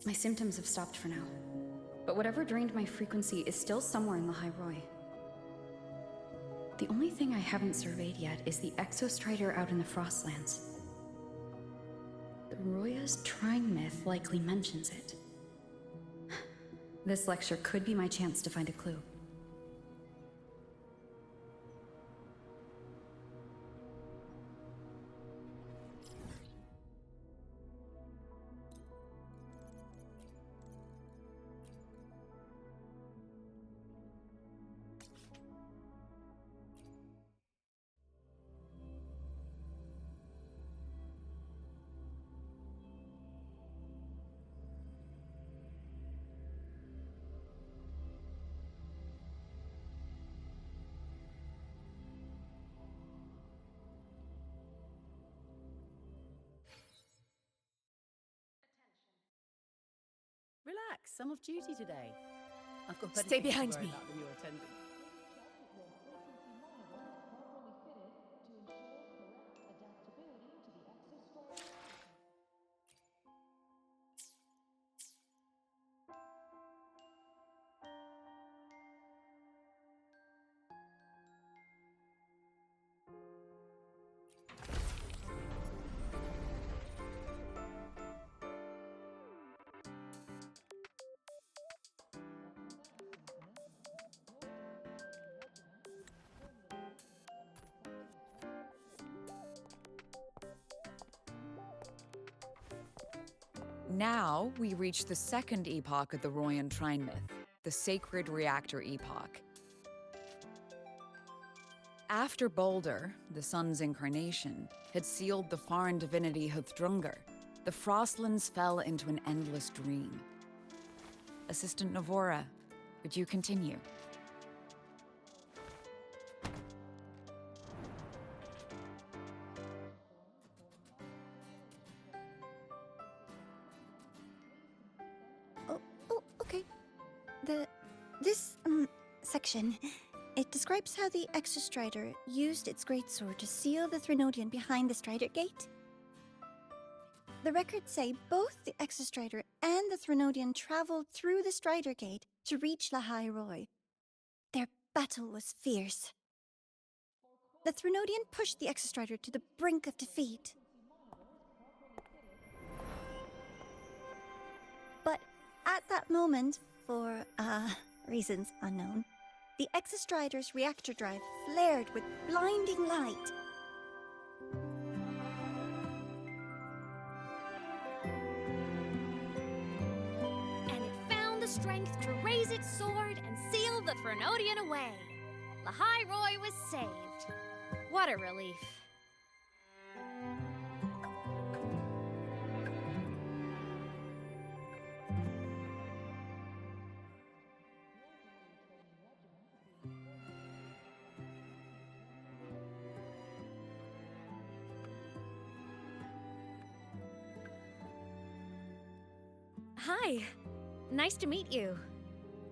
My symptoms have stopped for now. But whatever drained my frequency is still somewhere in the High Roy. The only thing I haven't surveyed yet is the exostrider out in the Frostlands. The Roya's Trine myth likely mentions it. This lecture could be my chance to find a clue. Relax, I'm off duty today. I've got better Stay things to behind worry me. about than your attendance. Now we reach the second epoch of the Royan Trine myth, the Sacred Reactor Epoch. After Balder, the sun's incarnation, had sealed the foreign divinity Huthrungur, the Frostlands fell into an endless dream. Assistant Navora, would you continue? Oh, okay. This section, it describes how the Exostrider used its greatsword to seal the Threnodian behind the Strider Gate. The records say both the Exostrider and the Threnodian traveled through the Strider Gate to reach La High Roy. Their battle was fierce. The Threnodian pushed the Exostrider to the brink of defeat. But at that moment, for reasons unknown, the Exostrider's reactor drive flared with blinding light. And it found the strength to raise its sword and seal the Threnodian away. La High Roy was saved. What a relief. Hi. Nice to meet you.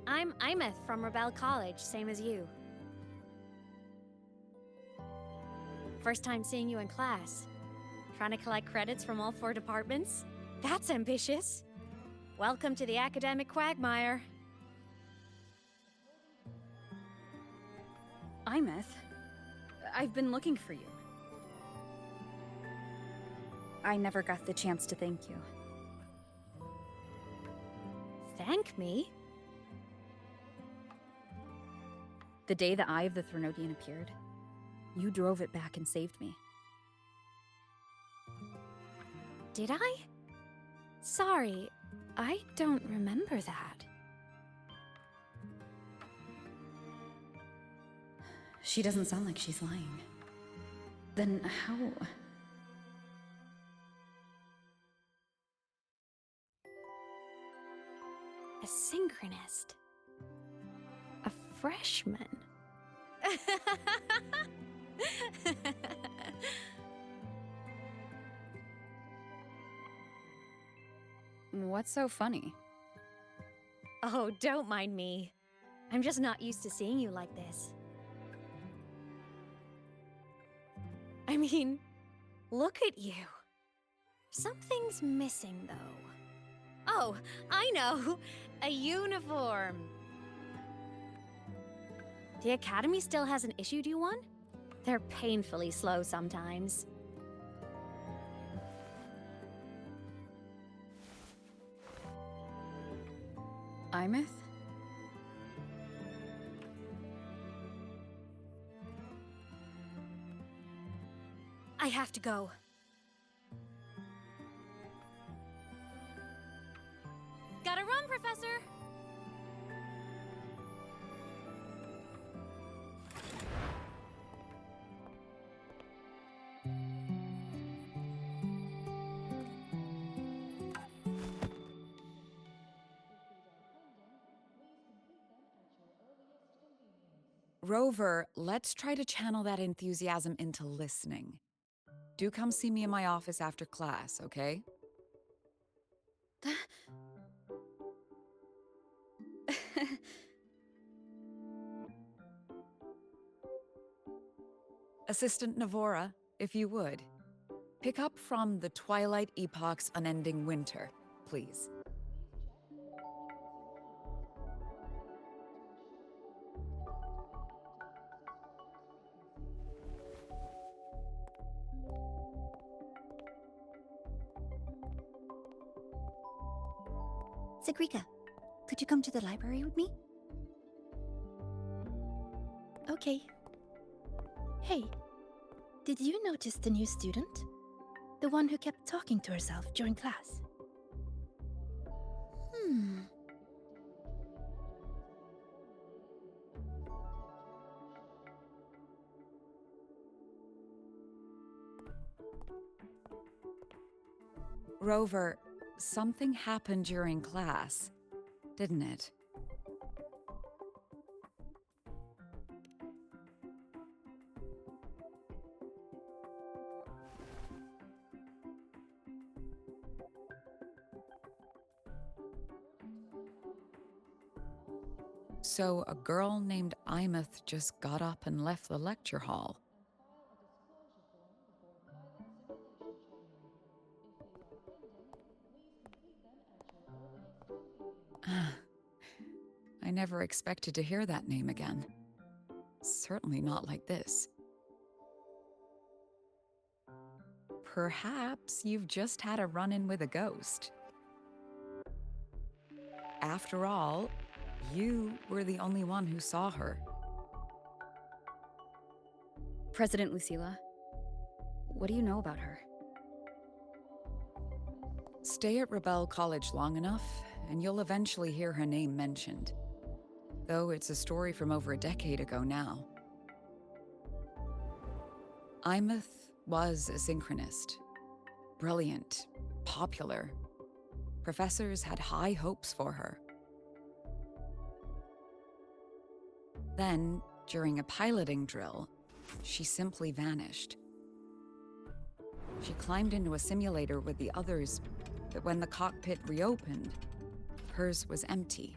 I'm Imeth from Rebel College, same as you. First time seeing you in class. Trying to collect credits from all 4 departments? That's ambitious. Welcome to the academic quagmire. Imeth, I've been looking for you. I never got the chance to thank you. Thank me? The day the Eye of the Threnodian appeared, you drove it back and saved me. Did I? Sorry, I don't remember that. She doesn't sound like she's lying. Then how... A synchronist. A freshman. What's so funny? Oh, don't mind me. I'm just not used to seeing you like this. I mean, look at you. Something's missing, though. Oh, I know! A uniform! The Academy still hasn't issued you one? They're painfully slow sometimes. Imeth? I have to go. Gotta run, Professor! Rover, let's try to channel that enthusiasm into listening. Do come see me in my office after class, okay? Assistant Navora, if you would. Pick up from the Twilight Epoch's Unending Winter, please. Sigrika, could you come to the library with me? Okay. Hey, did you notice the new student? The one who kept talking to herself during class? Rover, something happened during class, didn't it? So a girl named Imeth just got up and left the lecture hall. I never expected to hear that name again. Certainly not like this. Perhaps you've just had a run-in with a ghost. After all, you were the only one who saw her. President Lucilla, what do you know about her? Stay at Rebel College long enough, and you'll eventually hear her name mentioned. Though it's a story from over a decade ago now. Imeth was a synchronist. Brilliant, popular. Professors had high hopes for her. Then, during a piloting drill, she simply vanished. She climbed into a simulator with the others, but when the cockpit reopened, hers was empty.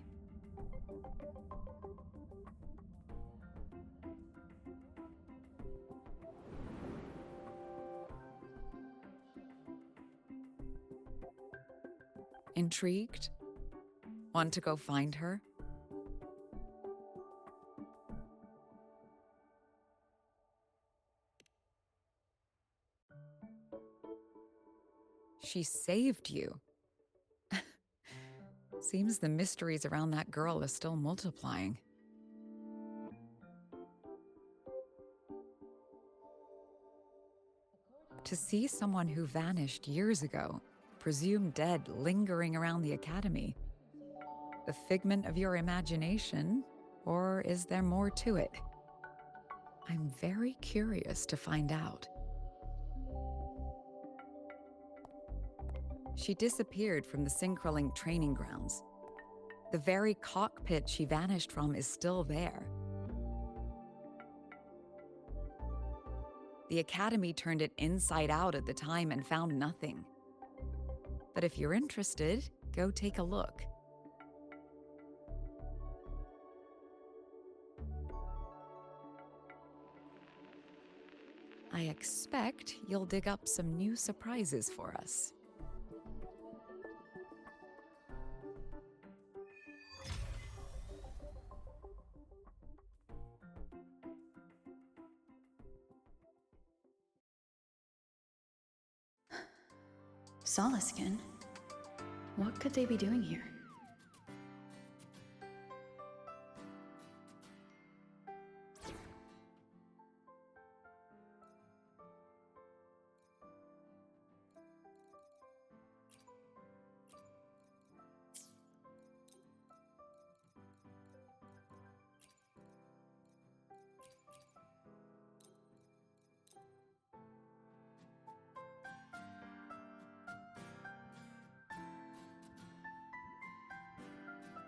Intrigued? Want to go find her? She saved you. Seems the mysteries around that girl are still multiplying. To see someone who vanished years ago, presumed dead, lingering around the Academy, a figment of your imagination, or is there more to it? I'm very curious to find out. She disappeared from the Synchrolink training grounds. The very cockpit she vanished from is still there. The Academy turned it inside out at the time and found nothing. But if you're interested, go take a look. I expect you'll dig up some new surprises for us. Solaskin? What could they be doing here?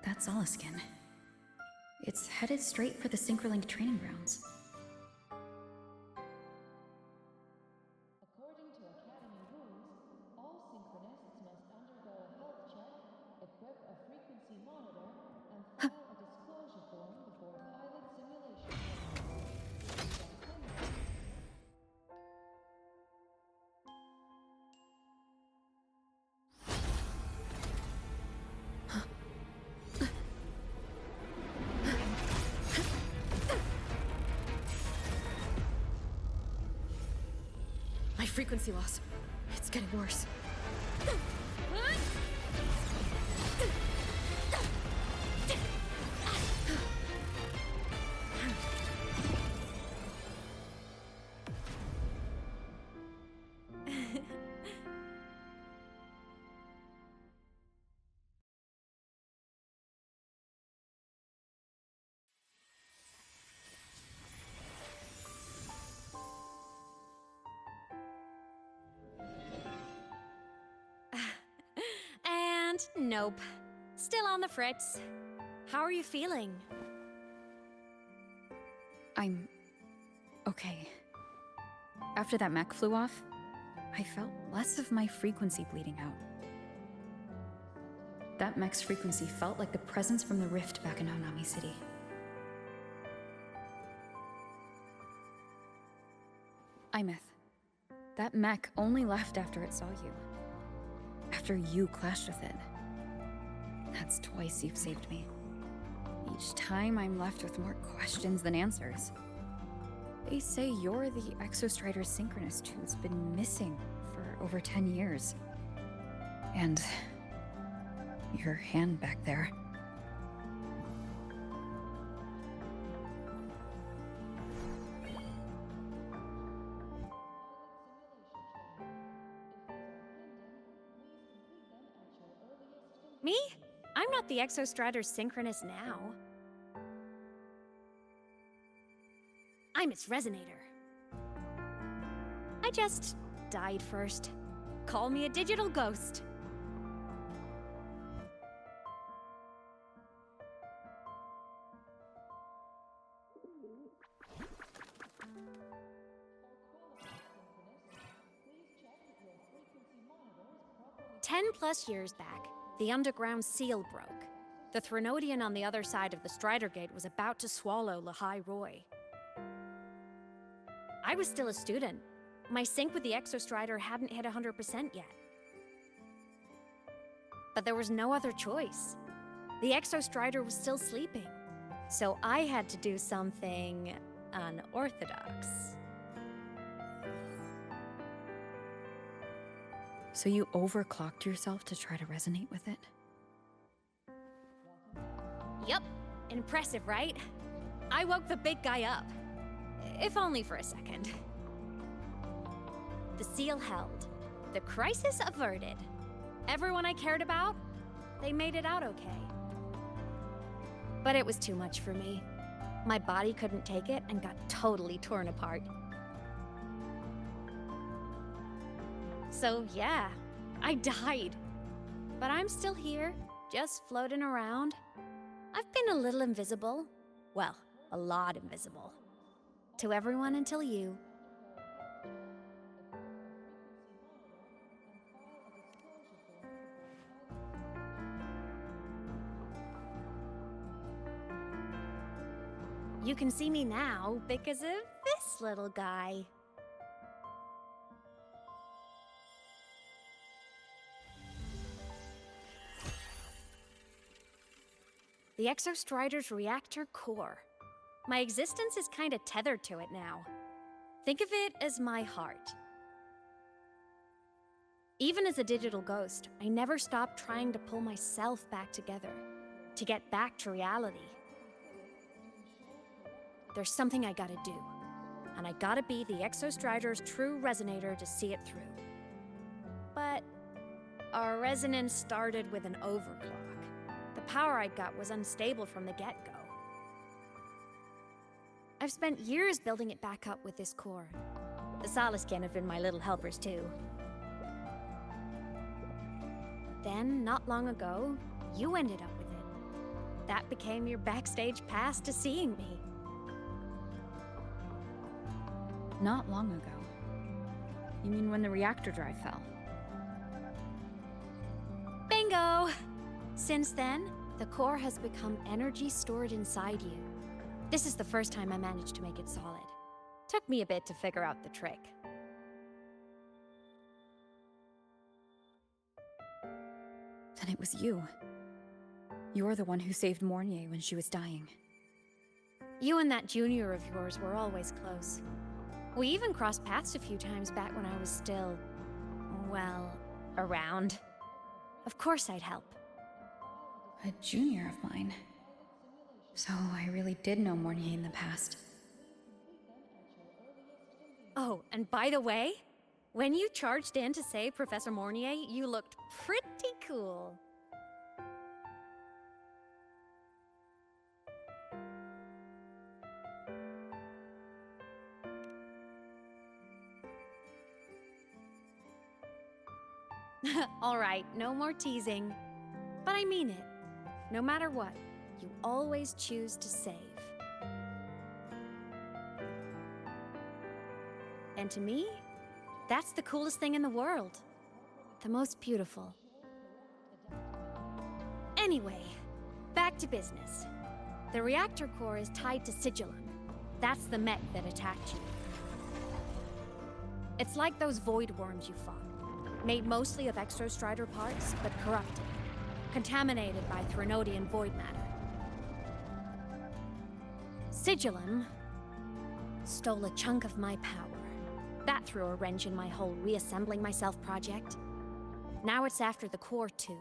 That's Solaskin. It's headed straight for the Synchrolinc training grounds. According to Academy rules, all synchronists must undergo a health check, equip a frequency monitor, and file a disclosure form before pilot simulation. My frequency loss. It's getting worse. And nope. Still on the fritz. How are you feeling? I'm okay. After that mech flew off, I felt less of my frequency bleeding out. That mech's frequency felt like the presence from the rift back in Honami City. Imeth, that mech only left after it saw you. After you clashed with it. That's twice you've saved me. Each time I'm left with more questions than answers. They say you're the Exostrider Synchronist who's been missing for over 10 years. And your hand back there. Me? I'm not the Exostrider Synchronist now. I'm its resonator. I just died first. Call me a digital ghost. +10 years back, the underground seal broke. The Threnodian on the other side of the Strider Gate was about to swallow Lahai Roy. I was still a student. My sync with the Exostrider hadn't hit 100% yet. But there was no other choice. The Exostrider was still sleeping. So I had to do something unorthodox. So you overclocked yourself to try to resonate with it? Yup. Impressive, right? I woke the big guy up. If only for a second. The seal held. The crisis averted. Everyone I cared about, they made it out okay. But it was too much for me. My body couldn't take it and got totally torn apart. So yeah, I died. But I'm still here, just floating around. I've been a little invisible. Well, a lot invisible. To everyone until you. You can see me now because of this little guy. The Exostrider's reactor core. My existence is kinda tethered to it now. Think of it as my heart. Even as a digital ghost, I never stopped trying to pull myself back together, to get back to reality. There's something I gotta do, and I gotta be the Exostrider's true resonator to see it through. But our resonance started with an overclock. The power I got was unstable from the get-go. I've spent years building it back up with this core. The Solaskin have been my little helpers too. Then, not long ago, you ended up with it. That became your backstage pass to seeing me. Not long ago. You mean when the reactor drive fell? Bingo! Since then, the core has become energy stored inside you. This is the first time I managed to make it solid. Took me a bit to figure out the trick. Then it was you. You're the one who saved Mornier when she was dying. You and that junior of yours were always close. We even crossed paths a few times back when I was still, well, around. Of course I'd help. A junior of mine. So I really did know Mornier in the past. Oh, and by the way, when you charged in to save Professor Mornier, you looked pretty cool. All right, no more teasing. But I mean it. No matter what, you always choose to save. And to me, that's the coolest thing in the world. The most beautiful. Anyway, back to business. The reactor core is tied to Sigillum. That's the mech that attacked you. It's like those void worms you fought. Made mostly of Exostrider parts, but corrupted. Contaminated by Threnodian void matter. Sigillum stole a chunk of my power. That threw a wrench in my whole reassembling myself project. Now it's after the core too.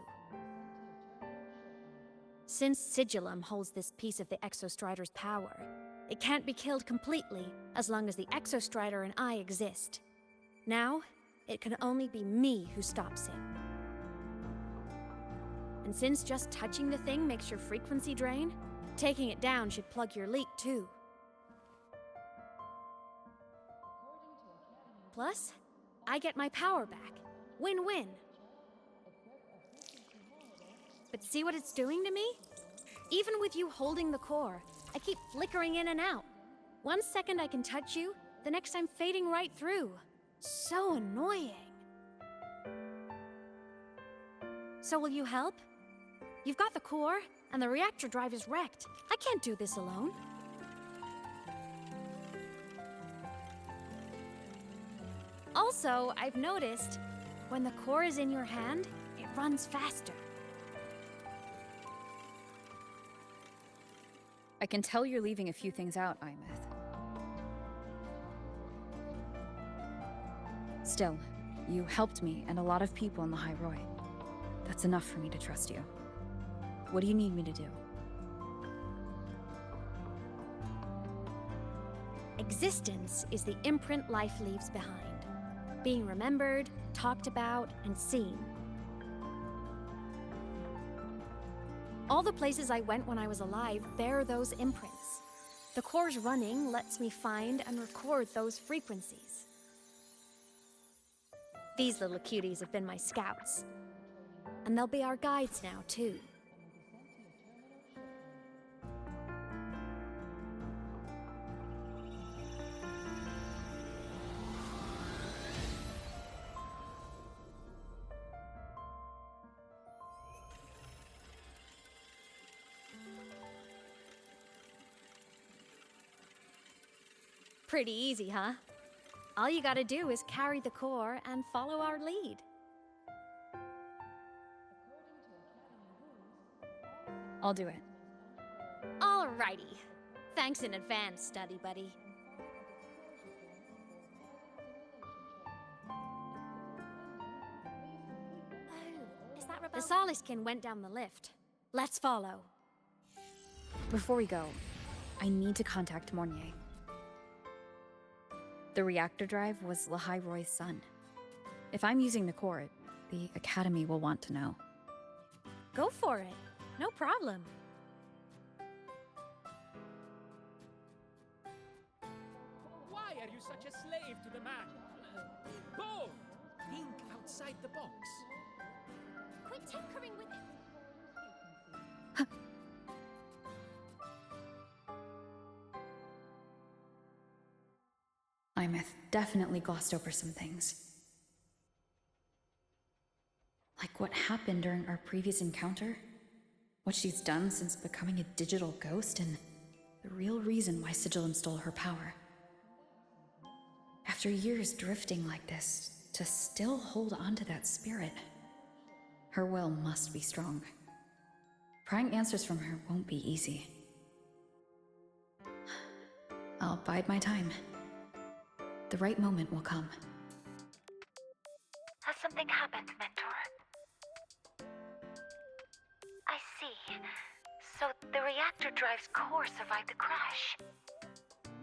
Since Sigillum holds this piece of the Exostrider's power, it can't be killed completely as long as the Exostrider and I exist. Now, it can only be me who stops it. And since just touching the thing makes your frequency drain, taking it down should plug your leak too. Plus, I get my power back. Win-win. But see what it's doing to me? Even with you holding the core, I keep flickering in and out. 1 second I can touch you, the next I'm fading right through. So annoying. So will you help? You've got the core, and the reactor drive is wrecked. I can't do this alone. Also, I've noticed, when the core is in your hand, it runs faster. I can tell you're leaving a few things out, Imeth. Still, you helped me and a lot of people in the High Roy. That's enough for me to trust you. What do you need me to do? Existence is the imprint life leaves behind. Being remembered, talked about, and seen. All the places I went when I was alive bear those imprints. The core's running lets me find and record those frequencies. These little cuties have been my scouts. And they'll be our guides now, too. Pretty easy, huh? All you gotta do is carry the core and follow our lead. I'll do it. Alrighty. Thanks in advance, study buddy. The Soliskin went down the lift. Let's follow. Before we go, I need to contact Mornier. The reactor drive was Lahai Roy's son. If I'm using the core, the Academy will want to know. Go for it. No problem. Why are you such a slave to the manual? Bold! Think outside the box. Quit tinkering with it. Imeth definitely glossed over some things. Like what happened during our previous encounter, what she's done since becoming a digital ghost, and the real reason why Sigillum stole her power. After years drifting like this, to still hold on to that spirit, her will must be strong. Prying answers from her won't be easy. I'll bide my time. The right moment will come. Has something happened, Mentor? I see. So the reactor drive's core survived the crash.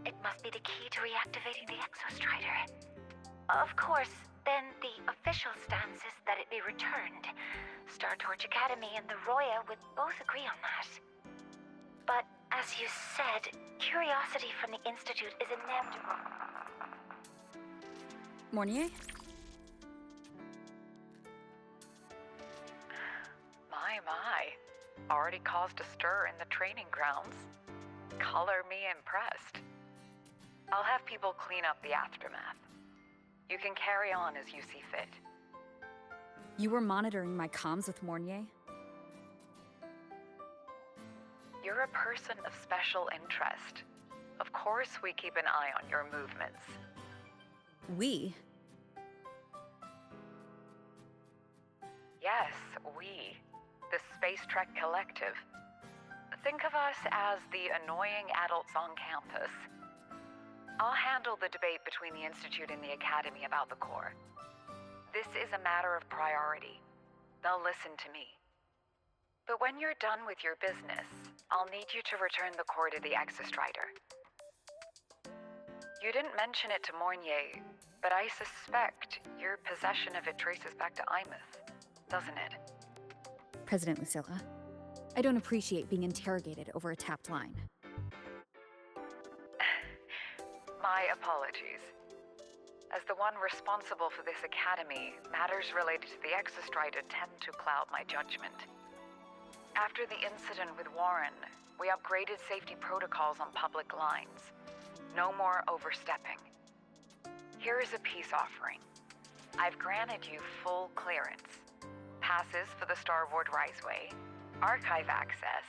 It must be the key to reactivating the Exostrider. Of course, then the official stance is that it be returned. Star Torch Academy and the Roya would both agree on that. But as you said, curiosity from the Institute is inevitable. Mornier? My. Already caused a stir in the training grounds. Color me impressed. I'll have people clean up the aftermath. You can carry on as you see fit. You were monitoring my comms with Mornier? You're a person of special interest. Of course we keep an eye on your movements. We? Yes, we. The Space Trek Collective. Think of us as the annoying adults on campus. I'll handle the debate between the Institute and the Academy about the core. This is a matter of priority. They'll listen to me. But when you're done with your business, I'll need you to return the core to the Exostrider. You didn't mention it to Mornier, but I suspect your possession of it traces back to Imeth, doesn't it? President Lucilla, I don't appreciate being interrogated over a tapped line. My apologies. As the one responsible for this academy, matters related to the Exostrider tend to cloud my judgment. After the incident with Warren, we upgraded safety protocols on public lines. No more overstepping. Here is a peace offering. I've granted you full clearance. Passes for the Starboard Riseway, archive access,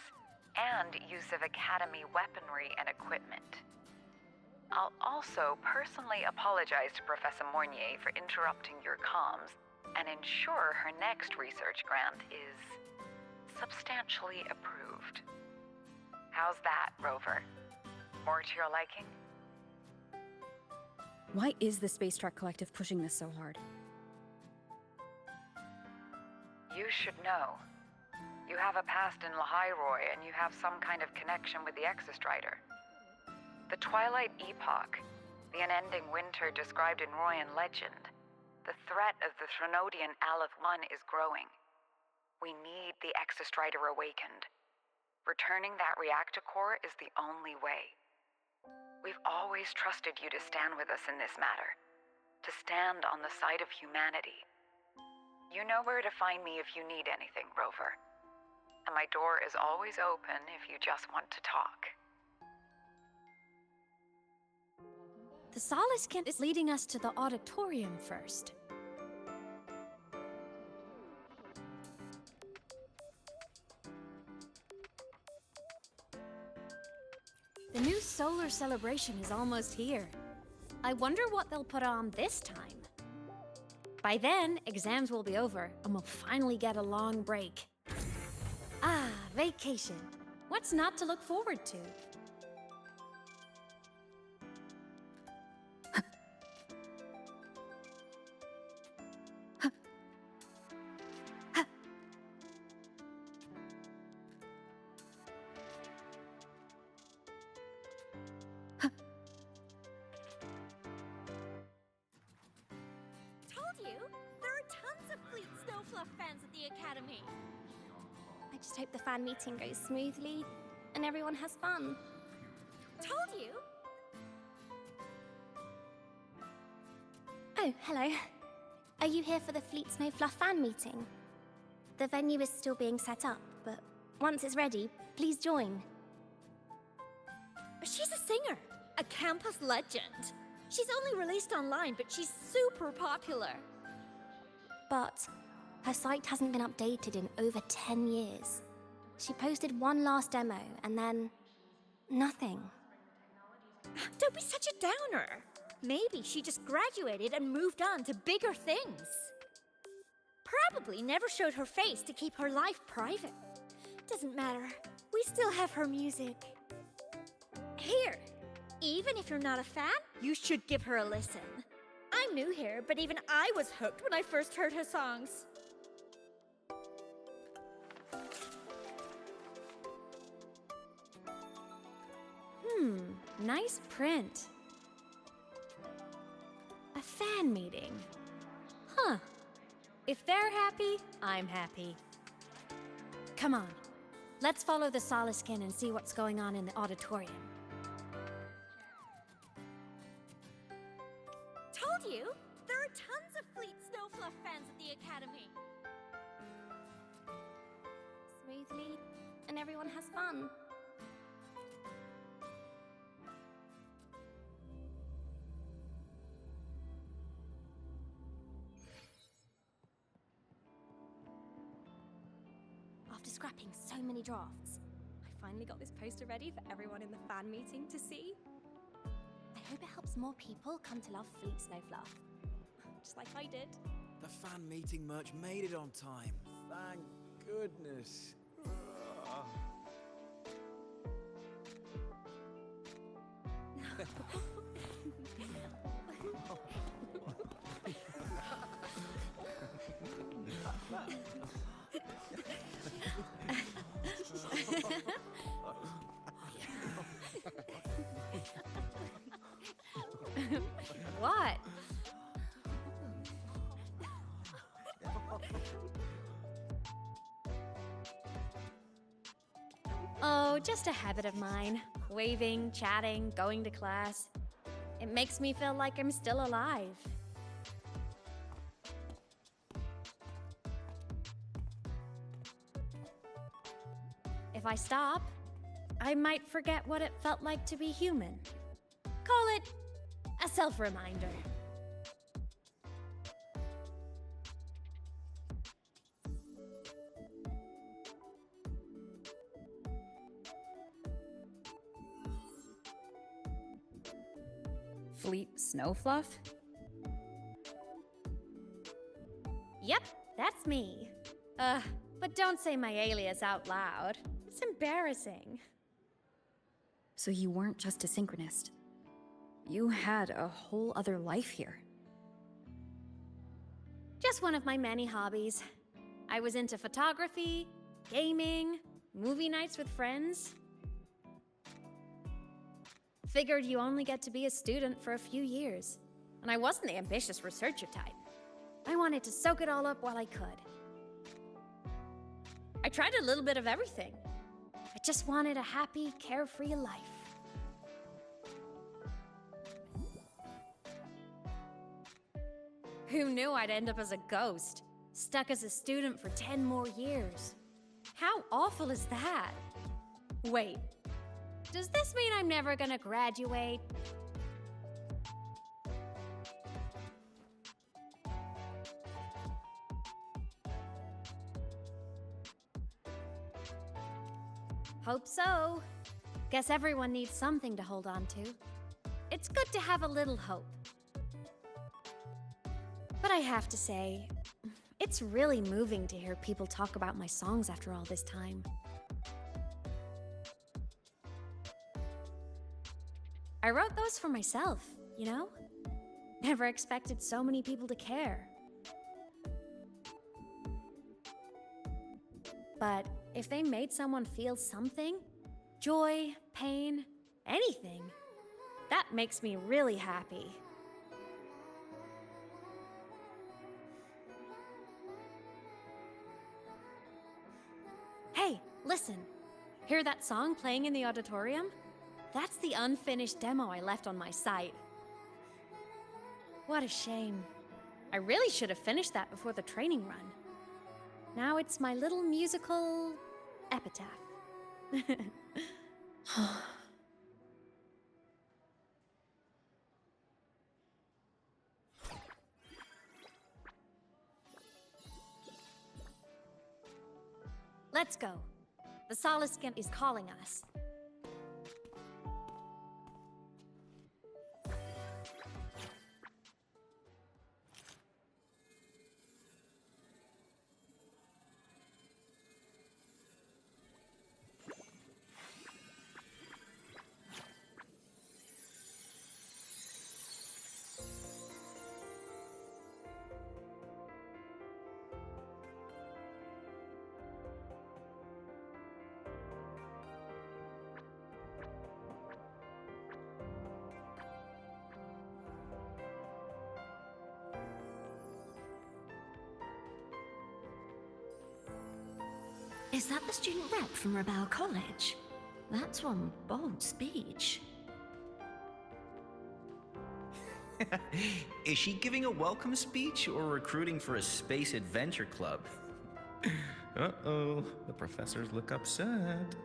and use of Academy weaponry and equipment. I'll also personally apologize to Professor Mornier for interrupting your comms and ensure her next research grant is substantially approved. How's that, Rover? More to your liking? Why is the Space Trek Collective pushing this so hard? You should know. You have a past in Lahai Roy, and you have some kind of connection with the Exostrider. The Twilight Epoch, the unending winter described in Royan legend, the threat of the Threnodian Aleph I is growing. We need the Exostrider awakened. Returning that reactor core is the only way. We've always trusted you to stand with us in this matter, to stand on the side of humanity. You know where to find me if you need anything, Rover. And my door is always open if you just want to talk. The Soliskin is leading us to the auditorium first. The new solar celebration is almost here. I wonder what they'll put on this time. By then, exams will be over, and we'll finally get a long break. Ah, vacation. What's not to look forward to? Snowfluff fans at the Academy. I just hope the fan meeting goes smoothly and everyone has fun. Told you! Oh, hello. Are you here for the Fleet Snowfluff fan meeting? The venue is still being set up, but once it's ready, please join. She's a singer, a campus legend. She's only released online, but she's super popular. But her site hasn't been updated in over 10 years. She posted one last demo, and then nothing. Don't be such a downer. Maybe she just graduated and moved on to bigger things. Probably never showed her face to keep her life private. Doesn't matter. We still have her music. Here, even if you're not a fan, you should give her a listen. I'm new here, but even I was hooked when I first heard her songs. Nice print. A fan meeting. Huh. If they're happy, I'm happy. Come on, let's follow the Soliskin and see what's going on in the auditorium. Told you! There are tons of Fleet Snowfluff fans at the Academy. Smoothly, and everyone has fun. After scrapping so many drafts, I finally got this poster ready for everyone in the fan meeting to see. I hope it helps more people come to love Fleet Snowfluff, just like I did. The fan meeting merch made it on time. Thank goodness. What? Oh, just a habit of mine. Waving, chatting, going to class. It makes me feel like I'm still alive. If I stop, I might forget what it felt like to be human. Call it a self-reminder. Fleet Snowfluff? Yep, that's me. But don't say my alias out loud. It's embarrassing. So you weren't just a synchronist. You had a whole other life here. Just one of my many hobbies. I was into photography, gaming, movie nights with friends. Figured you only get to be a student for a few years. And I wasn't the ambitious researcher type. I wanted to soak it all up while I could. I tried a little bit of everything. I just wanted a happy, carefree life. Who knew I'd end up as a ghost, stuck as a student for 10 more years? How awful is that? Wait, does this mean I'm never gonna graduate? Hope so. Guess everyone needs something to hold on to. It's good to have a little hope. But I have to say, it's really moving to hear people talk about my songs after all this time. I wrote those for myself, you know? Never expected so many people to care. But if they made someone feel something, joy, pain, anything, that makes me really happy. Listen, hear that song playing in the auditorium? That's the unfinished demo I left on my site. What a shame. I really should have finished that before the training run. Now it's my little musical epitaph. Let's go. The Soliskin is calling us. Is that the student rep from Rebel College? That's one bold speech. Is she giving a welcome speech or recruiting for a space adventure club? Uh-oh, the professors look upset.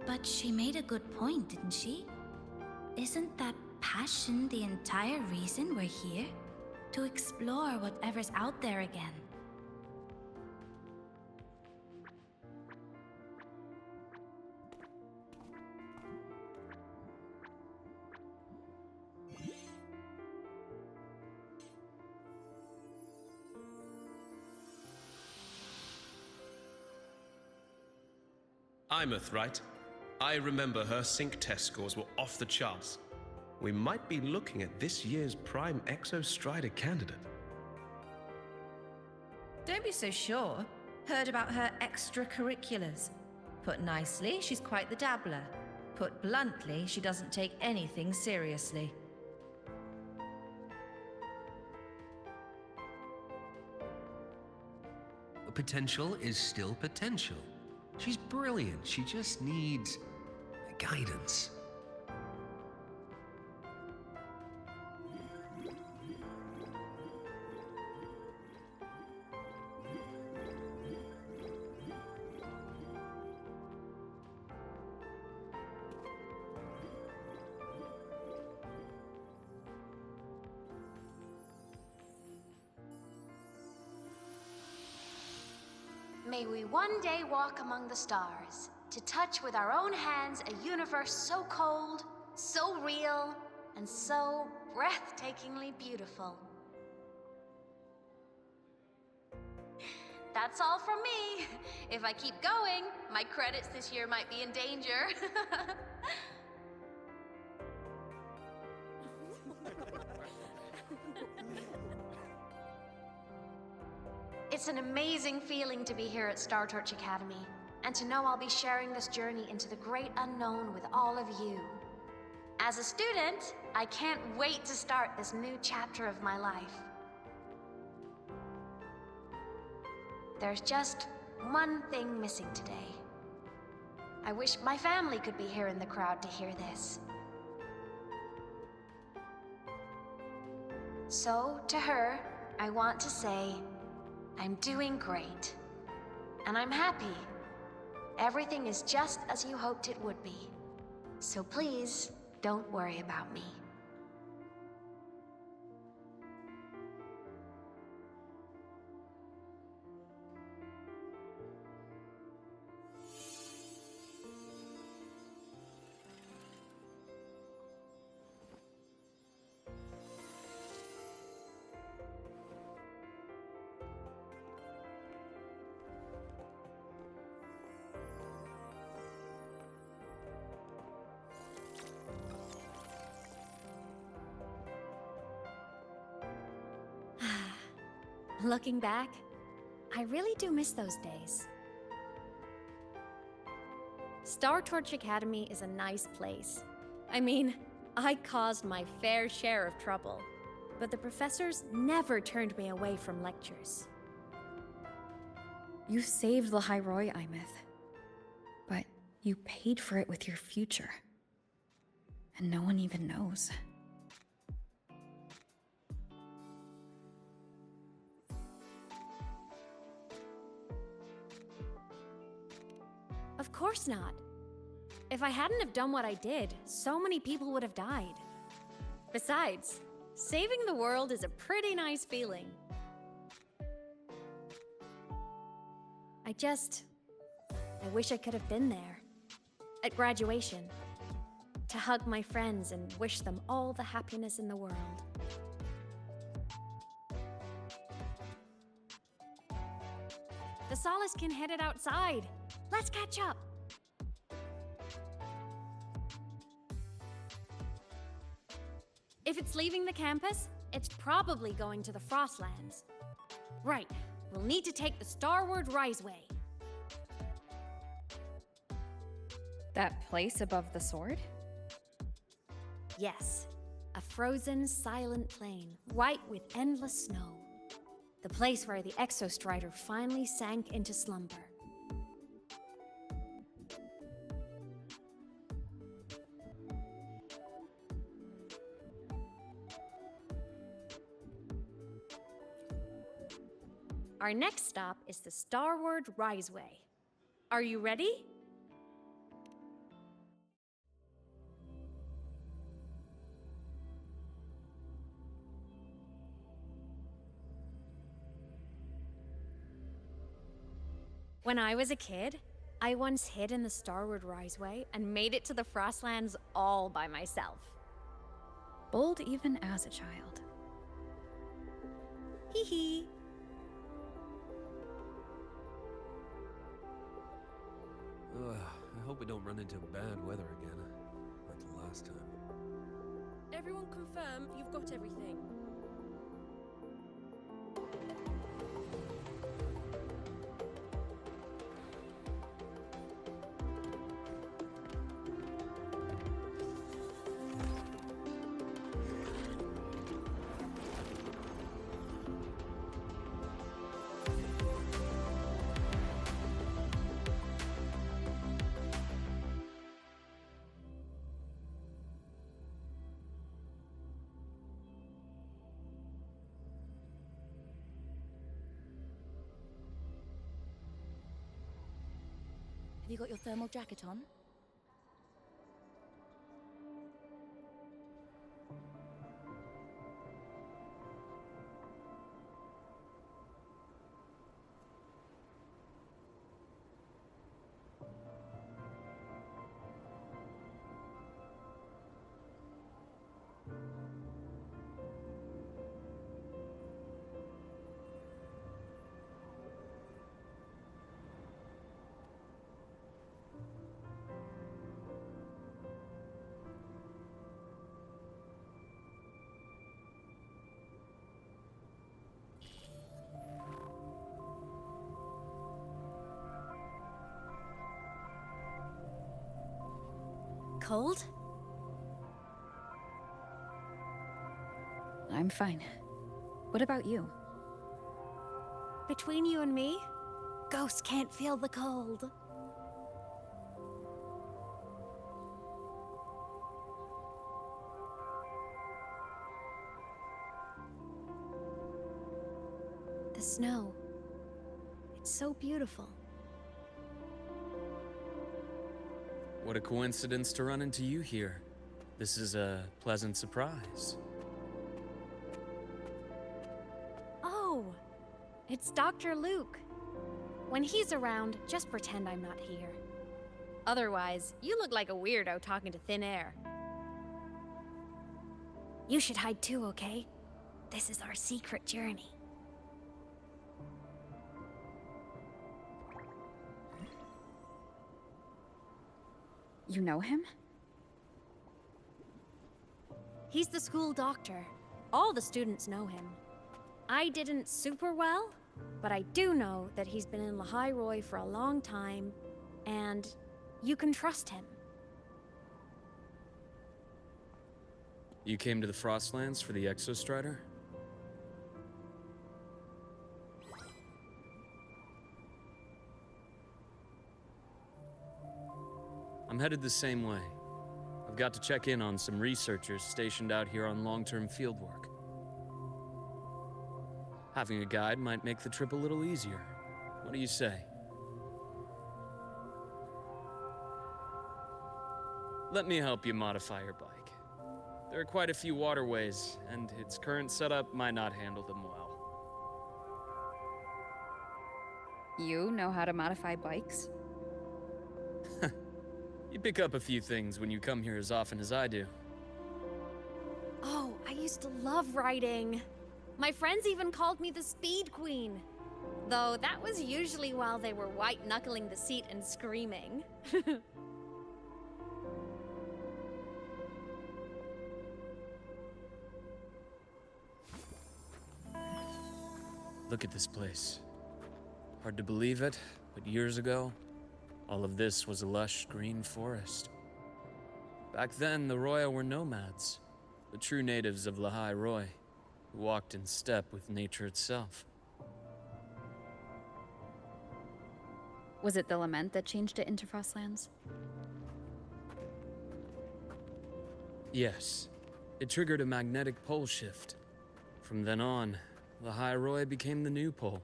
But she made a good point, didn't she? Isn't that passion the entire reason we're here? To explore whatever's out there again. Imeth, right? I remember her sync test scores were off the charts. We might be looking at this year's prime Exostrider candidate. Don't be so sure. Heard about her extracurriculars. Put nicely, she's quite the dabbler. Put bluntly, she doesn't take anything seriously. Potential is still potential. She's brilliant. She just needs guidance. May we one day walk among the stars, to touch with our own hands a universe so cold, so real, and so breathtakingly beautiful. That's all from me. If I keep going, my credits this year might be in danger. It's an amazing feeling to be here at Star Torch Academy, and to know I'll be sharing this journey into the great unknown with all of you. As a student, I can't wait to start this new chapter of my life. There's just one thing missing today. I wish my family could be here in the crowd to hear this. So, to her, I want to say, I'm doing great. And I'm happy. Everything is just as you hoped it would be. So please, don't worry about me. Looking back, I really do miss those days. Star Torch Academy is a nice place. I mean, I caused my fair share of trouble, but the professors never turned me away from lectures. You saved Lahairoi, Imeth. But you paid for it with your future. And no one even knows. Of course not. If I hadn't have done what I did, so many people would have died. Besides, saving the world is a pretty nice feeling. I wish I could have been there. At graduation. To hug my friends and wish them all the happiness in the world. The Solaskin headed outside. Let's catch up. If it's leaving the campus, it's probably going to the Frostlands. Right, we'll need to take the Starward Riseway. That place above the sword? Yes, a frozen, silent plain, white with endless snow. The place where the Exostrider finally sank into slumber. Our next stop is the Starward Riseway. Are you ready? When I was a kid, I once hid in the Starward Riseway and made it to the Frostlands all by myself. Bold even as a child. Hee hee. I hope we don't run into bad weather again, like the last time. Everyone confirm you've got everything. Have you got your thermal jacket on? Cold? I'm fine. What about you? Between you and me, ghosts can't feel the cold. The snow. It's so beautiful. What a coincidence to run into you here. This is a pleasant surprise. Oh, it's Dr. Luke. When he's around, just pretend I'm not here. Otherwise, you look like a weirdo talking to thin air. You should hide too, okay? This is our secret journey. You know him? He's the school doctor. All the students know him. I didn't super well, but I do know that he's been in Lahairoi for a long time, and you can trust him. You came to the Frostlands for the Exostrider? I'm headed the same way. I've got to check in on some researchers stationed out here on long-term fieldwork. Having a guide might make the trip a little easier. What do you say? Let me help you modify your bike. There are quite a few waterways, and its current setup might not handle them well. You know how to modify bikes? You pick up a few things when you come here as often as I do. Oh, I used to love riding. My friends even called me the Speed Queen. Though that was usually while they were white-knuckling the seat and screaming. Look at this place. Hard to believe it, but years ago, all of this was a lush green forest. Back then, the Roya were nomads, the true natives of Lahai Roy, who walked in step with nature itself. Was it the lament that changed it into Frostlands? Yes, it triggered a magnetic pole shift. From then on, Lahai Roy became the new pole.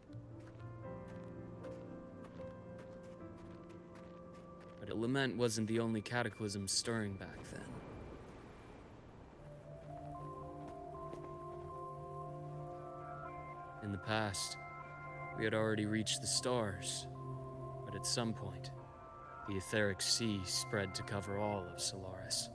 But lament wasn't the only cataclysm stirring back then. In the past, we had already reached the stars, but at some point, the etheric sea spread to cover all of Solaris.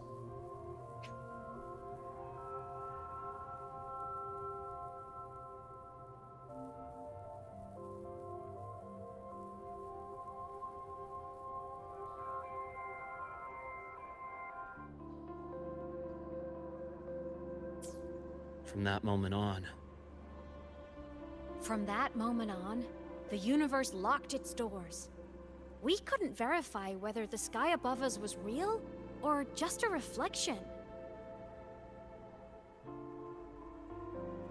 From that moment on, the universe locked its doors. We couldn't verify whether the sky above us was real or just a reflection.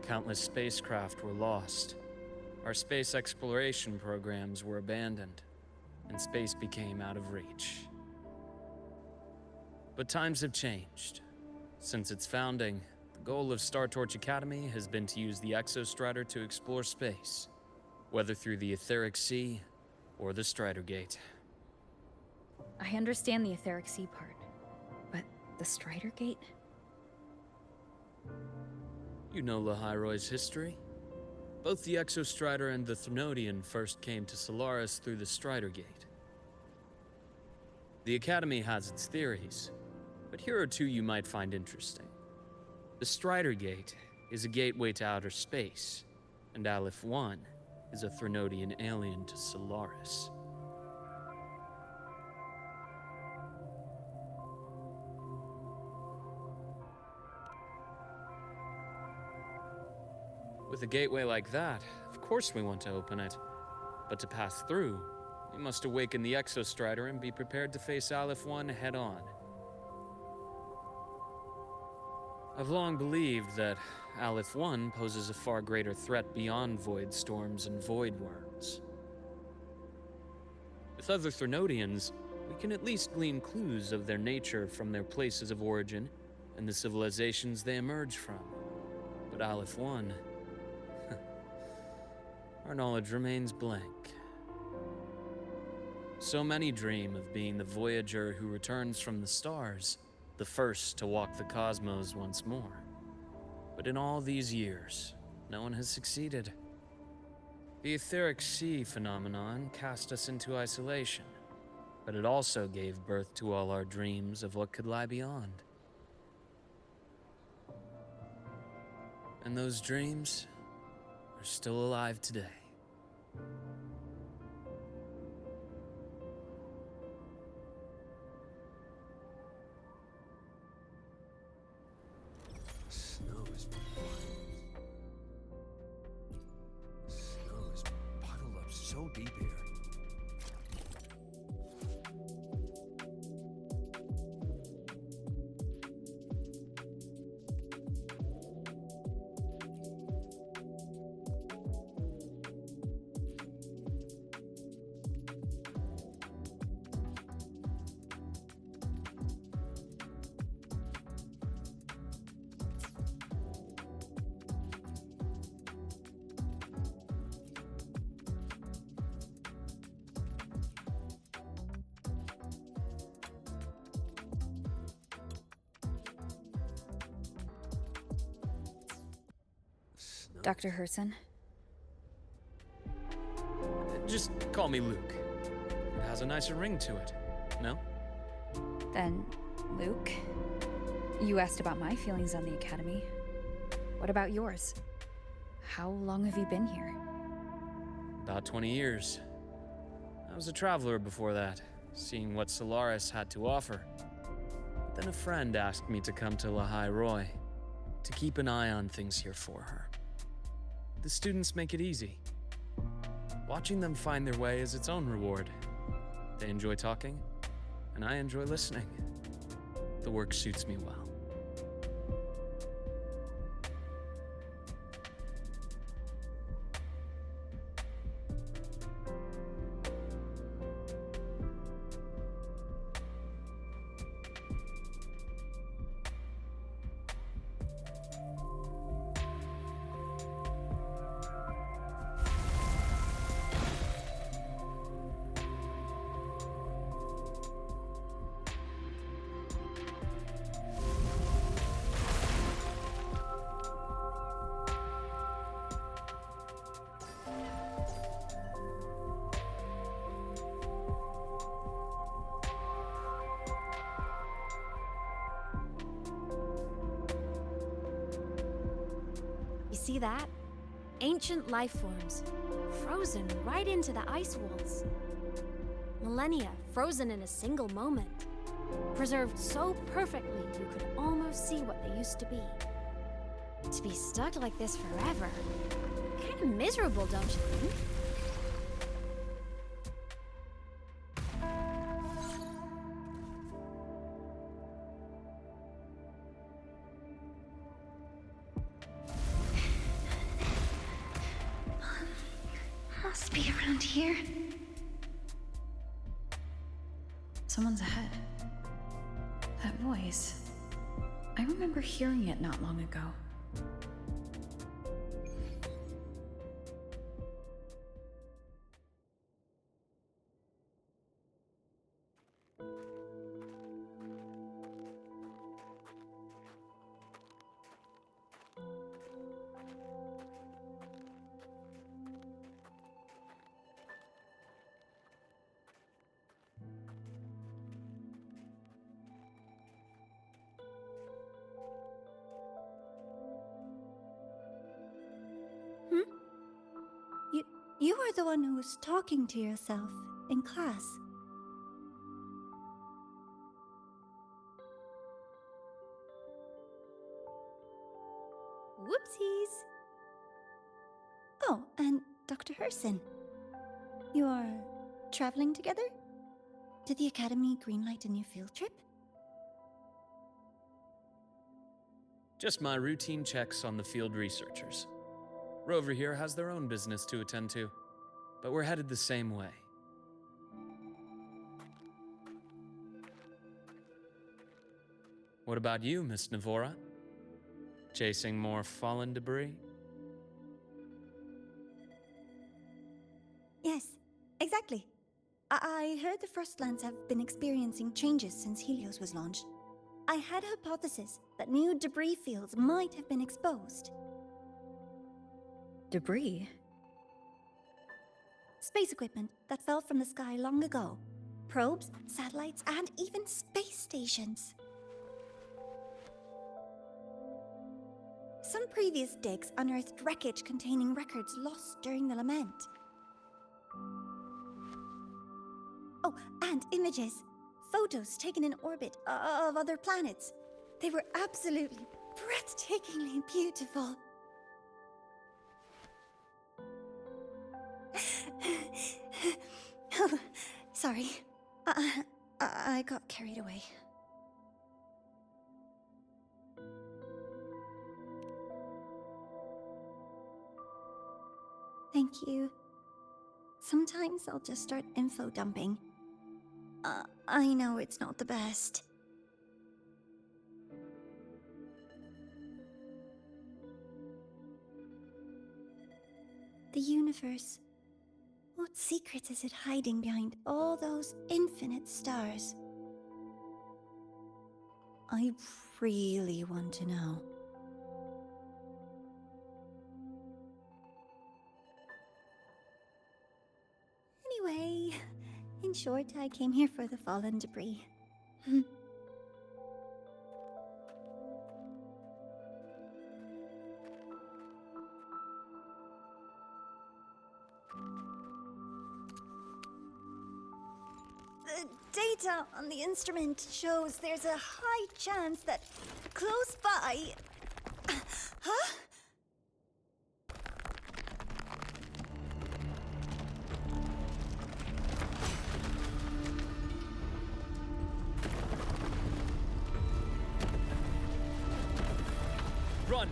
countless spacecraft were lost. Our space exploration programs were abandoned, and space became out of reach. But times have changed. Since its founding, the goal of Star Torch Academy has been to use the Exostrider to explore space, whether through the Etheric Sea or the Strider Gate. I understand the Etheric Sea part, but the Strider Gate? You know Lahai-Roy's history? Both the Exostrider and the Thrunodian first came to Solaris through the Strider Gate. The Academy has its theories, but here are two you might find interesting. The Strider Gate is a gateway to outer space, and Aleph 1 is a Thrunodian alien to Solaris. With a gateway like that, of course we want to open it. But to pass through, we must awaken the Exostrider and be prepared to face Aleph 1 head-on. I've long believed that Aleph 1 poses a far greater threat beyond void storms and void worms. With other Thrunodians, we can at least glean clues of their nature from their places of origin and the civilizations they emerge from. But Aleph 1... our knowledge remains blank. So many dream of being the Voyager who returns from the stars, the first to walk the cosmos once more. But in all these years, no one has succeeded. The Etheric Sea phenomenon cast us into isolation, but it also gave birth to all our dreams of what could lie beyond. And those dreams are still alive today. Snow is bottled up so deep here. Dr. Herson? Just call me Luke. It has a nicer ring to it, no? Then, Luke? You asked about my feelings on the Academy. What about yours? How long have you been here? About 20 years. I was a traveler before that, seeing what Solaris had to offer. But then a friend asked me to come to Lahai Roy, to keep an eye on things here for her. The students make it easy. Watching them find their way is its own reward. They enjoy talking, and I enjoy listening. The work suits me well. You see that? Ancient life forms, frozen right into the ice walls. Millennia frozen in a single moment. Preserved so perfectly you could almost see what they used to be. To be stuck like this forever, kind of miserable, don't you think? Must be around here. Someone's ahead. That voice. I remember hearing it not long ago. You are the one who was talking to yourself in class. Whoopsies! Oh, and Dr. Herson. You are traveling together? Did the Academy greenlight a new field trip? Just my routine checks on the field researchers. Rover here has their own business to attend to, but we're headed the same way. What about you, Miss Navora? Chasing more fallen debris? Yes, exactly. I heard the Frostlands have been experiencing changes since Helios was launched. I had a hypothesis that new debris fields might have been exposed. Debris? Space equipment that fell from the sky long ago. Probes, satellites, and even space stations. Some previous digs unearthed wreckage containing records lost during the lament. Oh, and images. Photos taken in orbit of other planets. They were absolutely breathtakingly beautiful. Oh, sorry. I got carried away. Thank you. Sometimes I'll just start info dumping. I know it's not the best. The universe. What secrets is it hiding behind all those infinite stars? I really want to know. In short, I came here for the fallen debris. The data on the instrument shows there's a high chance that close by... Huh? Run!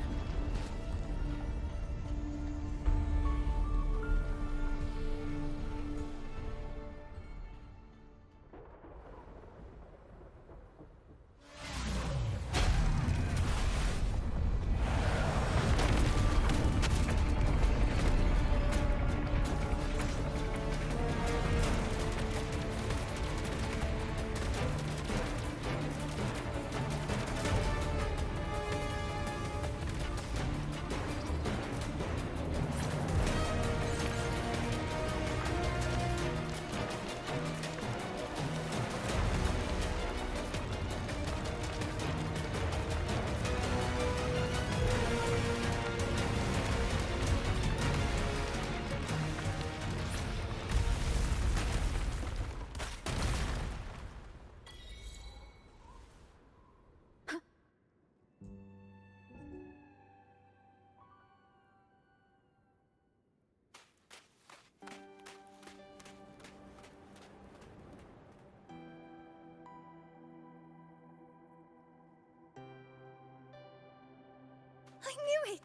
I knew it!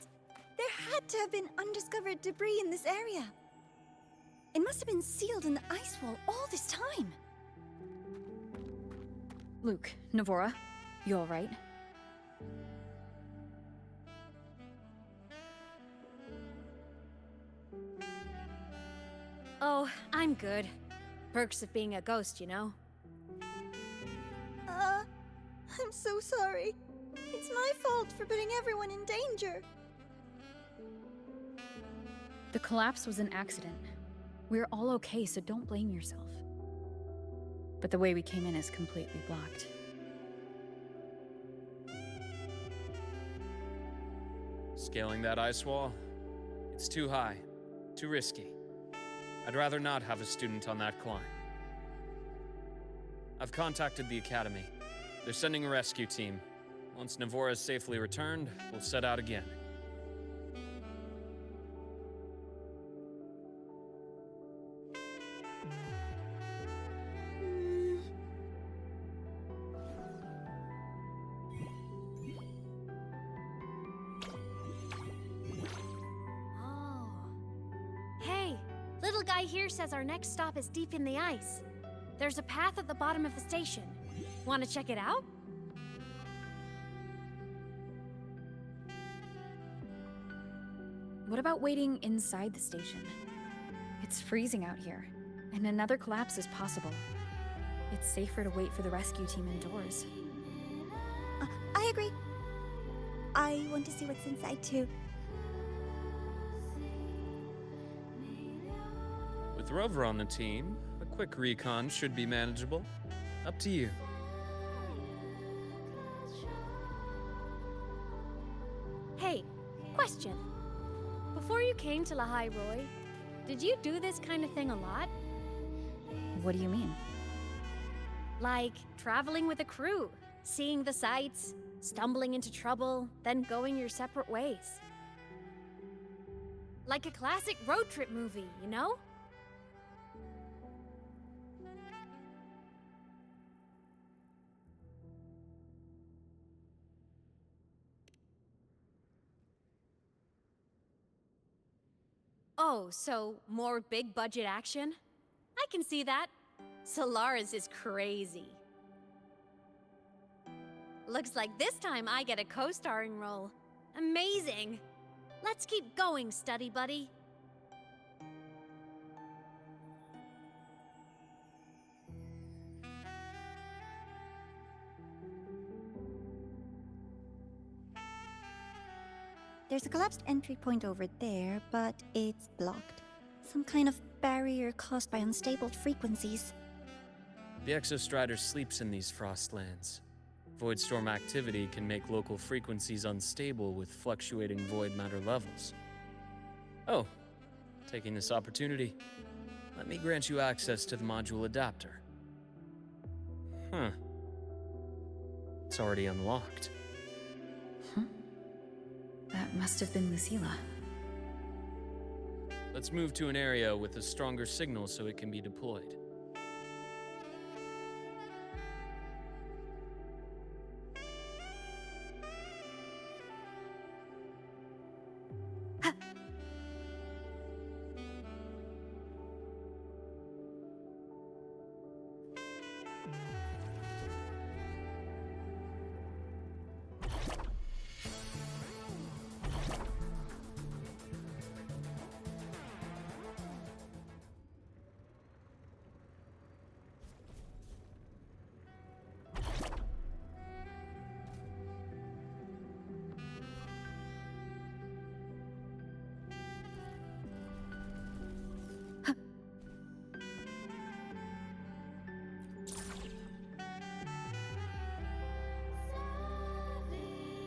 There had to have been undiscovered debris in this area. It must have been sealed in the ice wall all this time. Luke, Navora, you alright? Oh, I'm good. Perks of being a ghost, you know? I'm so sorry. It's my fault for putting everyone in danger. The collapse was an accident. We're all okay, so don't blame yourself. But the way we came in is completely blocked. Scaling that ice wall? It's too high, too risky. I'd rather not have a student on that climb. I've contacted the Academy. They're sending a rescue team. Once Navora is safely returned, we'll set out again. Oh. Hey, little guy here says our next stop is deep in the ice. There's a path at the bottom of the station. Want to check it out? What about waiting inside the station? It's freezing out here, and another collapse is possible. It's safer to wait for the rescue team indoors. I agree. I want to see what's inside too. With Rover on the team, a quick recon should be manageable. Up to you. Hey, question. Before you came to Lahai Roy, did you do this kind of thing a lot? What do you mean? Like traveling with a crew, seeing the sights, stumbling into trouble, then going your separate ways. Like a classic road trip movie, you know? Oh, so more big budget action? I can see that. Solaris is crazy. Looks like this time I get a co-starring role. Amazing! Let's keep going, study buddy. There's a collapsed entry point over there, but it's blocked. Some kind of barrier caused by unstable frequencies. The Exostrider sleeps in these frostlands. Void storm activity can make local frequencies unstable with fluctuating void matter levels. Oh, taking this opportunity, let me grant you access to the module adapter. Huh. It's already unlocked. That must have been Lucilla. Let's move to an area with a stronger signal so it can be deployed.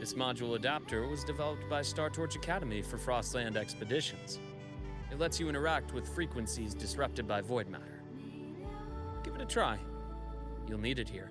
This module adapter was developed by Startorch Academy for Frostland expeditions. It lets you interact with frequencies disrupted by void matter. Give it a try. You'll need it here.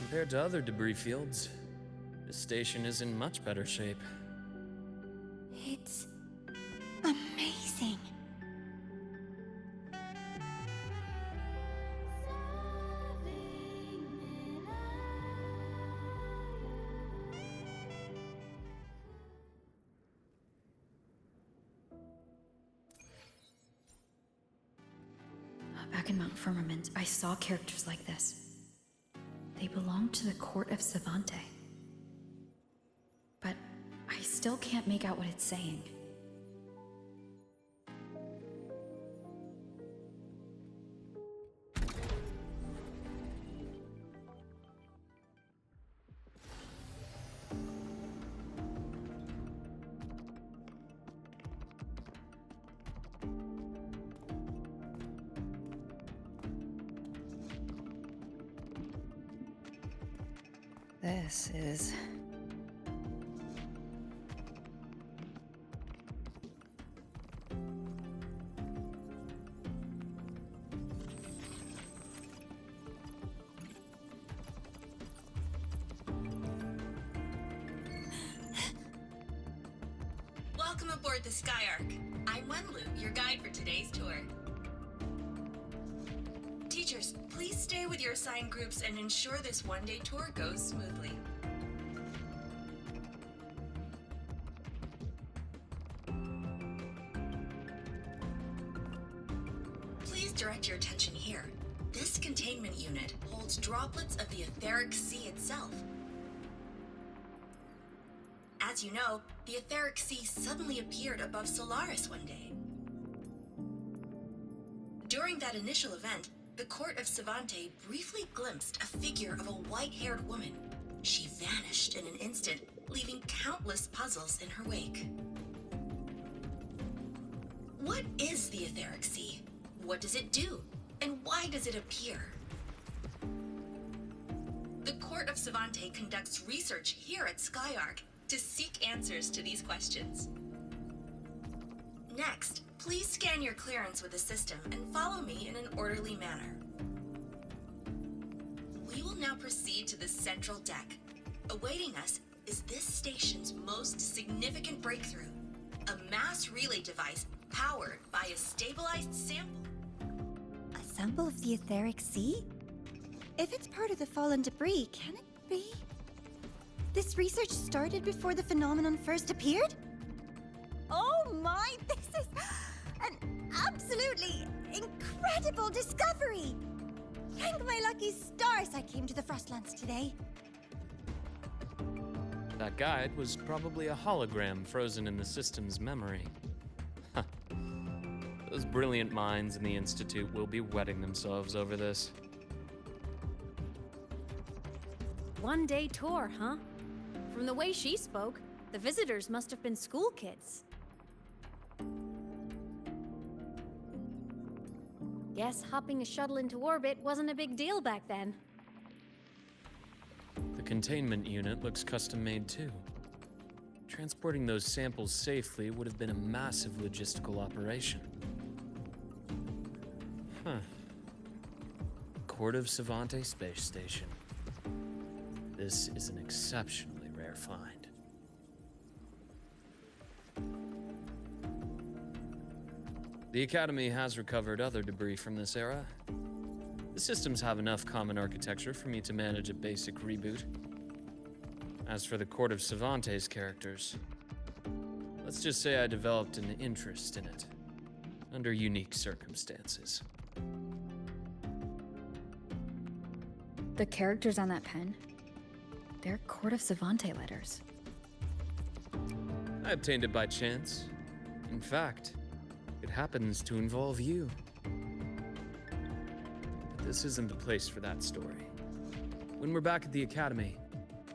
Compared to other debris fields, this station is in much better shape. It's amazing. Back in Mount Firmament, I saw characters like this. They belonged to the court of Savante. But I still can't make out what it's saying. This is... Welcome aboard the Skyark. I'm Wenlu, your guide for today's tour. Teachers, please stay with your assigned groups and ensure this one-day tour goes smoothly. Please direct your attention here. This containment unit holds droplets of the etheric sea itself. As you know, the etheric sea suddenly appeared above Solaris one day. During that initial event, the court of Savante briefly glimpsed a figure of a white-haired woman. She vanished in an instant, leaving countless puzzles in her wake. What is the etheric sea? What does it do? And why does it appear? The court of Savante conducts research here at Skyark to seek answers to these questions. Next, please scan your clearance with the system and follow me in an orderly manner. We will now proceed to the central deck. Awaiting us is this station's most significant breakthrough, a mass relay device powered by a stabilized sample. A sample of the etheric sea? If it's part of the fallen debris, can it be? This research started before the phenomenon first appeared? Oh my, this is an absolutely incredible discovery! Thank my lucky stars I came to the Frostlands today. That guide was probably a hologram frozen in the system's memory. Huh. Those brilliant minds in the Institute will be wetting themselves over this. One-day tour, huh? From the way she spoke, the visitors must have been school kids. Guess hopping a shuttle into orbit wasn't a big deal back then. The containment unit looks custom-made too. Transporting those samples safely would have been a massive logistical operation. Huh. Court of Savante Space Station. This is an exceptionally rare find. The Academy has recovered other debris from this era. The systems have enough common architecture for me to manage a basic reboot. As for the Court of Savante's characters, let's just say I developed an interest in it, under unique circumstances. The characters on that pen, they're Court of Savante letters. I obtained it by chance. In fact, it happens to involve you. But this isn't the place for that story. When we're back at the Academy,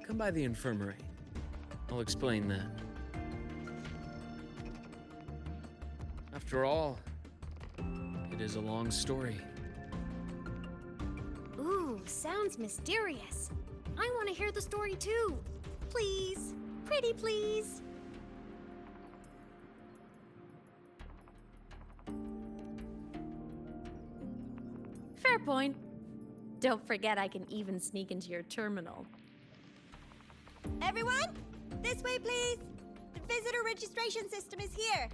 come by the infirmary. I'll explain then. After all, it is a long story. Ooh, sounds mysterious. I want to hear the story too. Please. Pretty please. Fair point. Don't forget I can even sneak into your terminal. Everyone, this way please. The visitor registration system is here.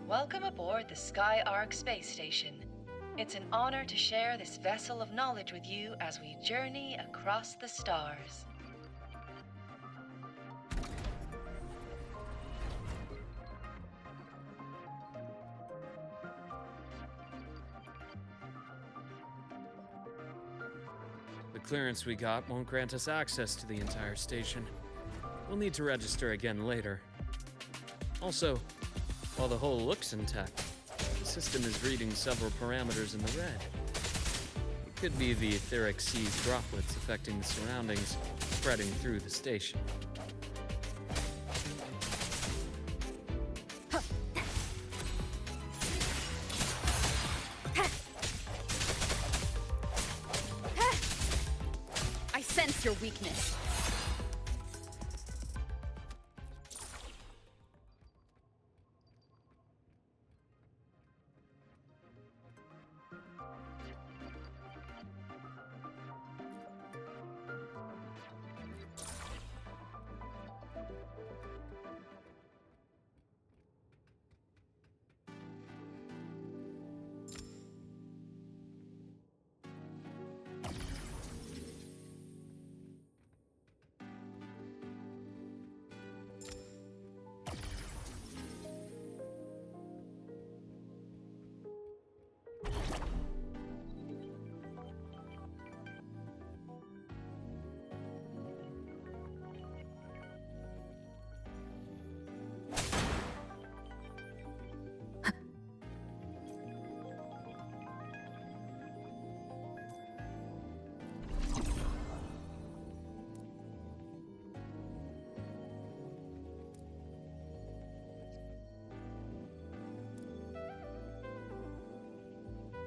Welcome aboard the Skyark space station. It's an honor to share this vessel of knowledge with you as we journey across the stars. The clearance we got won't grant us access to the entire station. We'll need to register again later. Also, while the hull looks intact, the system is reading several parameters in the red. It could be the etheric sea's droplets affecting the surroundings, spreading through the station. I sense your weakness.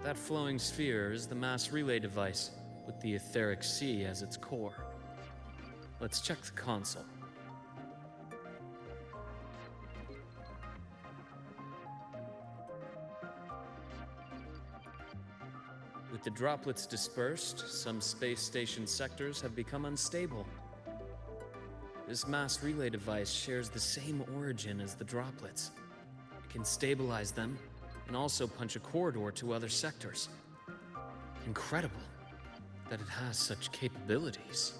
That flowing sphere is the mass relay device, with the etheric sea as its core. Let's check the console. With the droplets dispersed, some space station sectors have become unstable. This mass relay device shares the same origin as the droplets. It can stabilize them and also punch a corridor to other sectors. Incredible that it has such capabilities.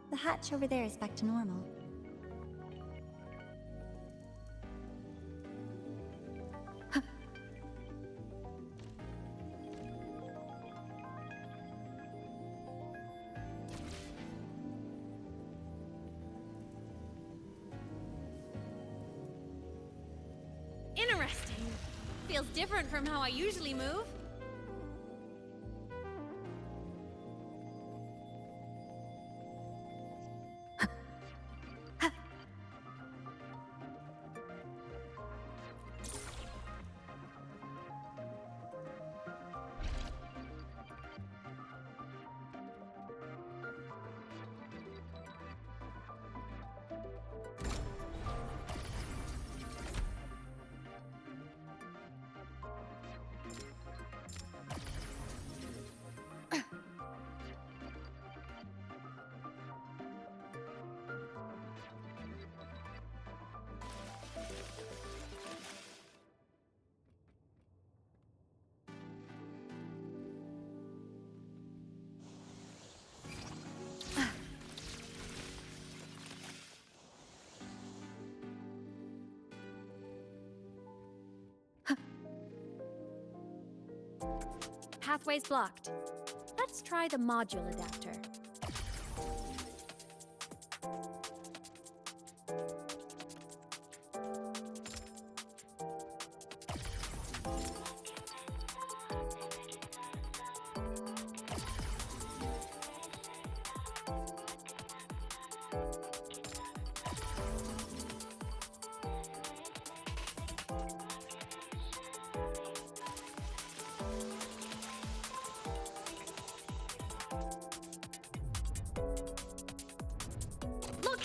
The hatch over there is back to normal. Interesting. Feels different from how I usually move. Pathway's blocked. Let's try the module adapter.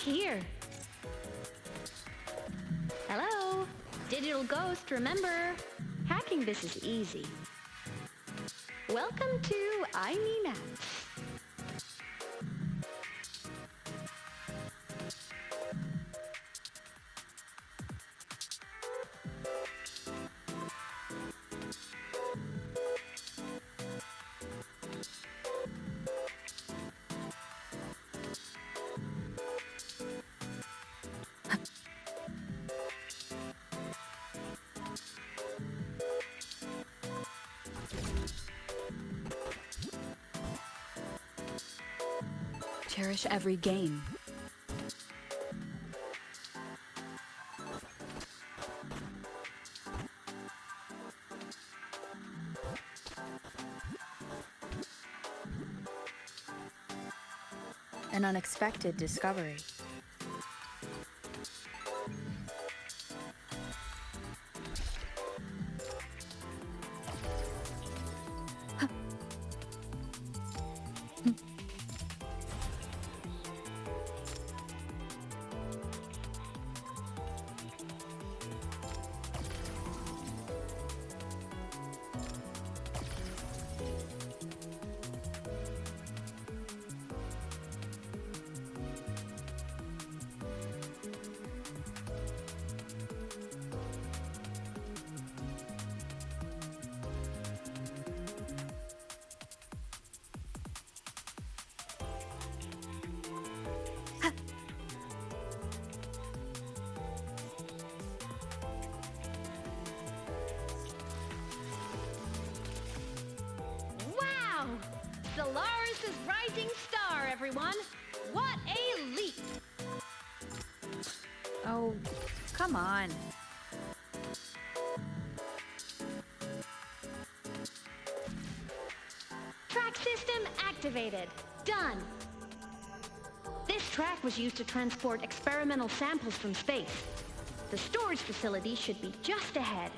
Here. Hello? Digital Ghost, remember? Hacking this is easy. Welcome to I Me Maps. cherish every gain. An unexpected discovery. Wow! Solaris' rising star, everyone! What a leap! Oh, come on. Track system activated. Done. This track was used to transport experimental samples from space. The storage facility should be just ahead.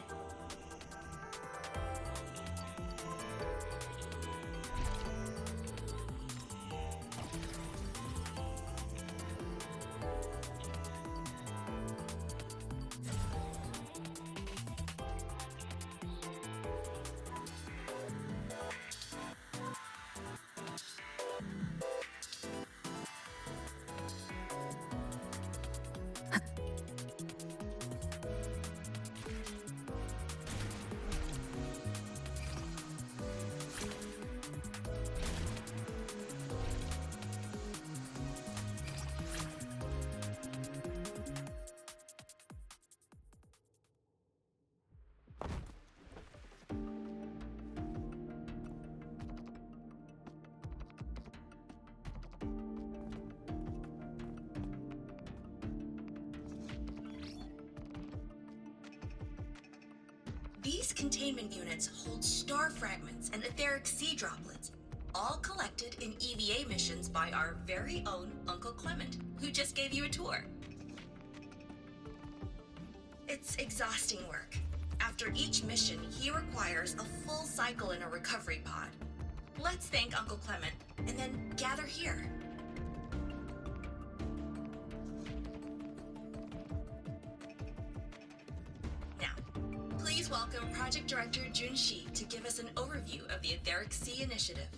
These containment units hold star fragments and etheric sea droplets, all collected in EVA missions by our very own Uncle Clement, who just gave you a tour. It's exhausting work. After each mission, he requires a full cycle in a recovery pod. Let's thank Uncle Clement, and then gather here. Please welcome Project Director Jun Shi to give us an overview of the Etheric Sea Initiative.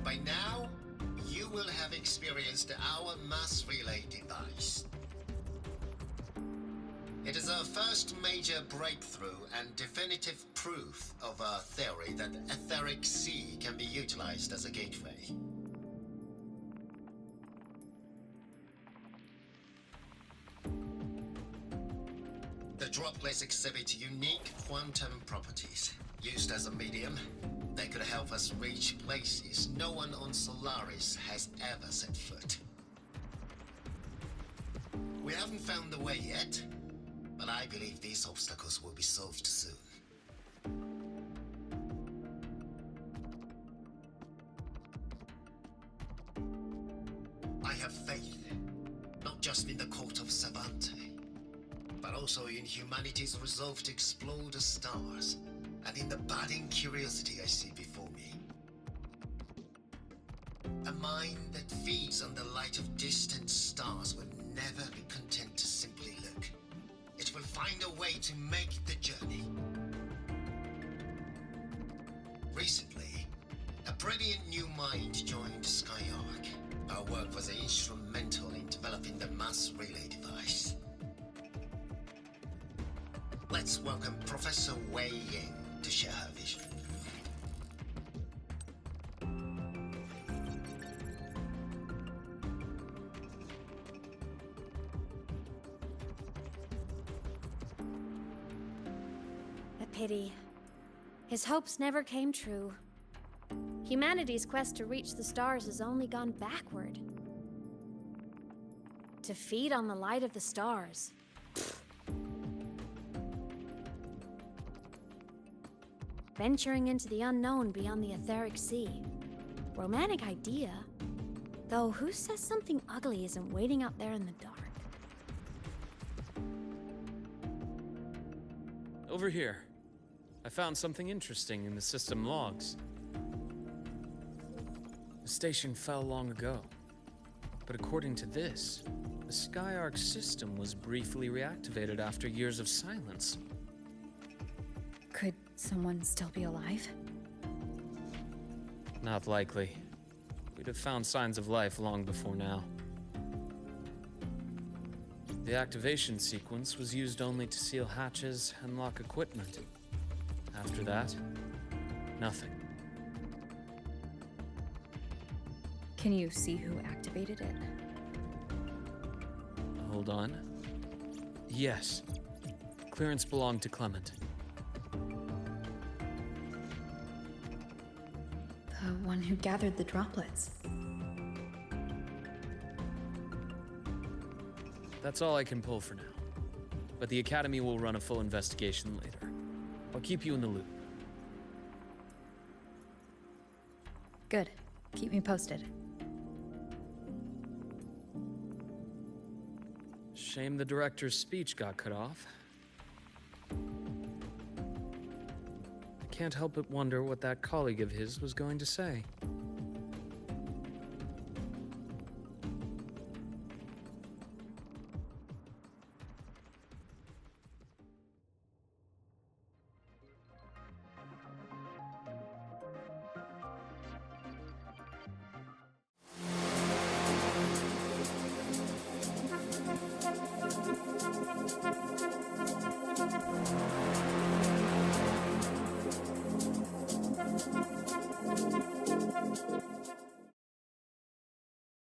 By now, you will have experienced our mass relay device. It is our first major breakthrough and definitive proof of our theory that Etheric Sea can be utilized as a gateway. The droplets exhibit unique quantum properties. Used as a medium, they could help us reach places no one on Solaris has ever set foot. We haven't found the way yet, but I believe these obstacles will be solved soon. I have faith, not just in the court of Savante, but also in humanity's resolve to explore the stars, and in the budding curiosity I see before me. A mind that feeds on the light of distant stars will never be content to simply look. It will find a way to make the journey. Recently, a brilliant new mind joined Skyark. Our work was instrumental in developing the mass relay device. Let's welcome Professor Wei Ying to share her vision. A pity. His hopes never came true. Humanity's quest to reach the stars has only gone backward. To feed on the light of the stars. Venturing into the unknown beyond the etheric sea. Romantic idea. Though who says something ugly isn't waiting out there in the dark? Over here. I found something interesting in the system logs. The station fell long ago. But according to this, the Skyark system was briefly reactivated after years of silence. Could someone still be alive? Not likely. We'd have found signs of life long before now. The activation sequence was used only to seal hatches and lock equipment. After that, nothing. Can you see who activated it? Hold on. Yes. Clearance belonged to Clement. The one who gathered the droplets. That's all I can pull for now. But the Academy will run a full investigation later. I'll keep you in the loop. Good. Keep me posted. Shame the director's speech got cut off. I can't help but wonder what that colleague of his was going to say.